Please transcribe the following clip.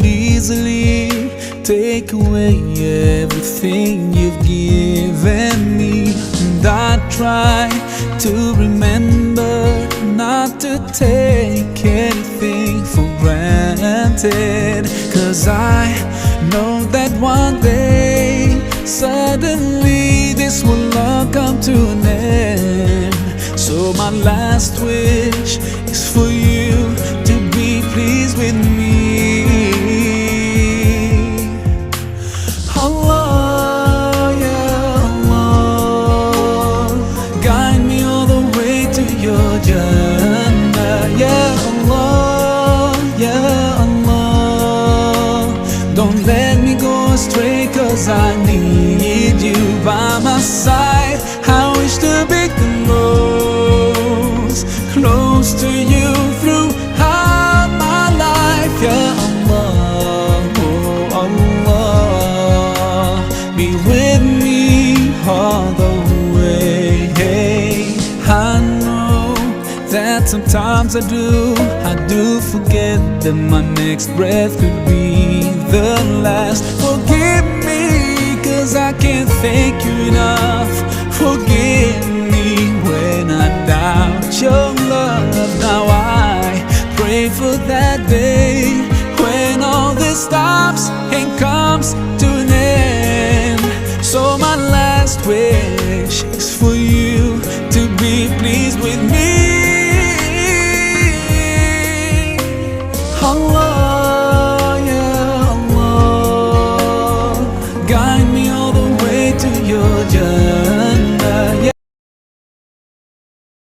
easily take away everything you've given me. And I try to remember not to take anything for granted, 'cause I know that one day suddenly this will all come to an end. So my last wish is for you to be pleased with me. Allah, yeah, Allah, guide me all the way to your Jannah. Yeah, Allah, yeah, Allah, don't let me go astray, 'cause I need you by my side. I wish to be close to you throughout my life. Yeah, Allah, oh Allah, be with me all the way. Hey, I know that sometimes I do forget that my next breath could be the last. Forgive me, 'cause I can't thank you enough. Forgive me when I doubt your love. Now I pray for that day when all this stops and comes to an end. So my last wish is for you